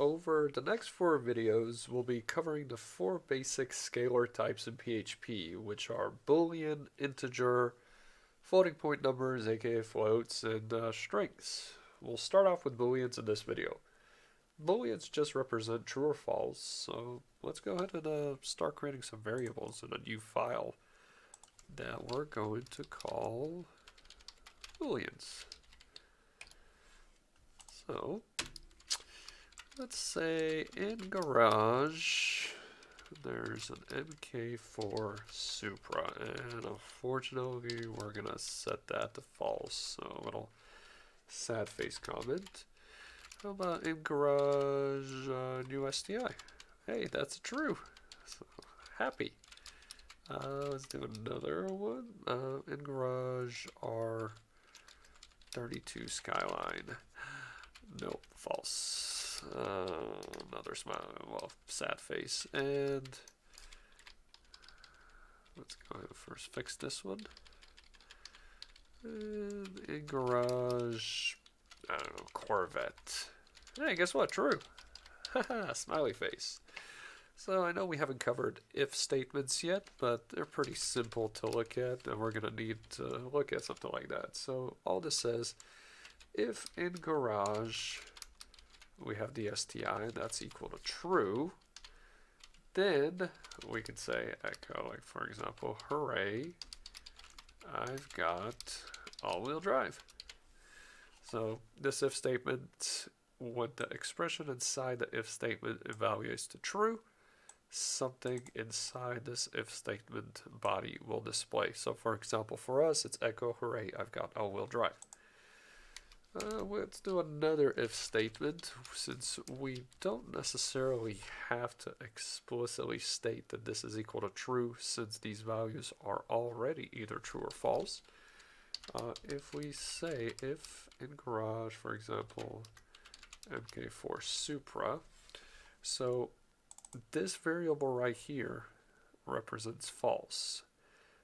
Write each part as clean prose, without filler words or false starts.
Over the next 4 videos, we'll be covering the 4 basic scalar types in PHP, which are Boolean, integer, floating point numbers, aka floats, and strings. We'll start off with Booleans in this video. Booleans just represent true or false, so let's go ahead and start creating some variables in a new file that we're going to call Booleans. So let's say in garage there's an MK4 Supra, and unfortunately we're gonna set that to false, so a little sad face comment. How about in garage new STi? Hey, that's true, so happy. Let's do another one. In garage R32 Skyline. Nope, false. Another smile, well, sad face. And let's go ahead and first fix this one. And in garage, I don't know, Corvette. Hey, guess what? True. Haha, smiley face. So I know we haven't covered if statements yet, but they're pretty simple to look at, and we're going to need to look at something like that. So all this says, if in garage we have the STI, and that's equal to true, then we can say echo, like for example, hooray, I've got all-wheel drive. So this if statement, when the expression inside the if statement evaluates to true, something inside this if statement body will display. So for example, for us, it's echo hooray, I've got all-wheel drive. Let's do another if statement, since we don't necessarily have to explicitly state that this is equal to true, since these values are already either true or false. If we say if in garage, for example, MK4 Supra, so this variable right here represents false.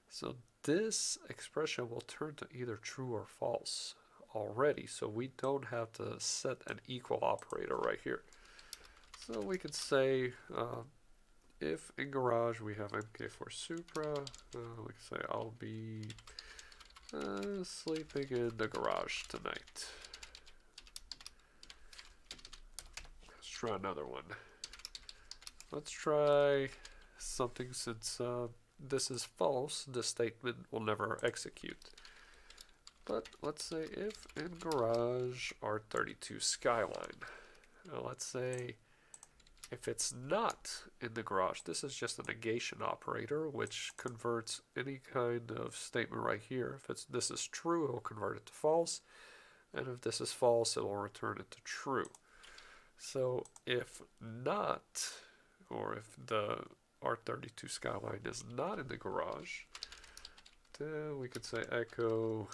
So this expression will turn to either true or false already, so we don't have to set an equal operator right here. So we could say if in garage we have MK4 Supra, we can say I'll be sleeping in the garage tonight. Let's try another one. Let's try something, since this is false, this statement will never execute. But let's say if in garage R32 Skyline. Let's say if it's not in the garage, this is just a negation operator, which converts any kind of statement right here. If this is true, it will convert it to false. And if this is false, it will return it to true. So if not, or if the R32 Skyline is not in the garage, then we could say echo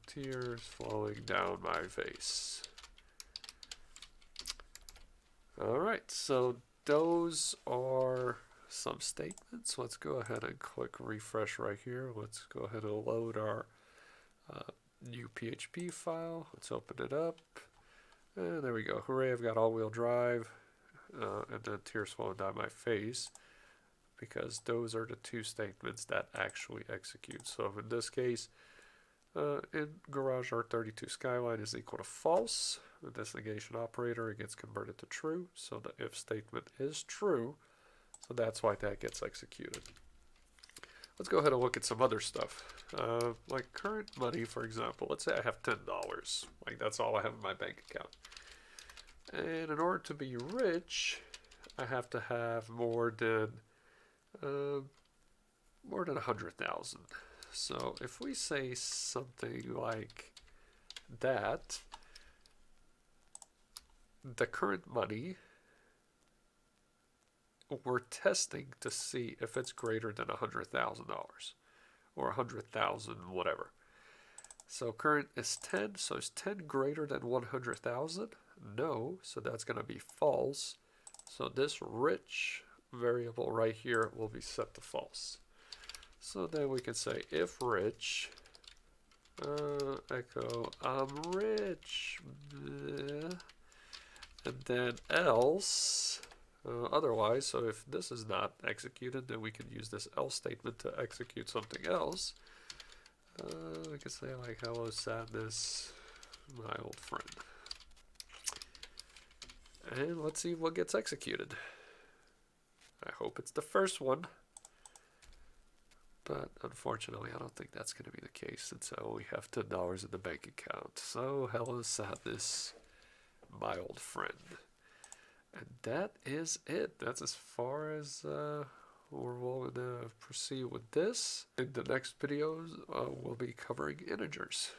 tears falling down my face. Alright, so those are some statements. Let's go ahead and click refresh right here. Let's go ahead and load our new PHP file. Let's open it up. And there we go. Hooray, I've got all-wheel drive. And then tears falling down my face, because those are the two statements that actually execute. So in this case, in garage R32 Skyline is equal to false. With this negation operator, it gets converted to true. So the if statement is true. So that's why that gets executed. Let's go ahead and look at some other stuff. Like current money, for example. Let's say I have $10. Like that's all I have in my bank account. And in order to be rich, I have to have more than 100,000. So if we say something like that, the current money, we're testing to see if it's greater than $100,000 or 100,000, whatever. So current is 10, so is 10 greater than 100,000? No, so that's going to be false. So this rich variable right here will be set to false. So then we can say if rich, echo I'm rich, And then else, otherwise, so if this is not executed, then we can use this else statement to execute something else. We could say like, hello sadness, my old friend. And let's see what gets executed. I hope it's the first one. But unfortunately, I don't think that's going to be the case since I only have $10 in the bank account. So, hello sadness, my old friend. And that is it. That's as far as we're going to proceed with this. In the next videos, we'll be covering integers.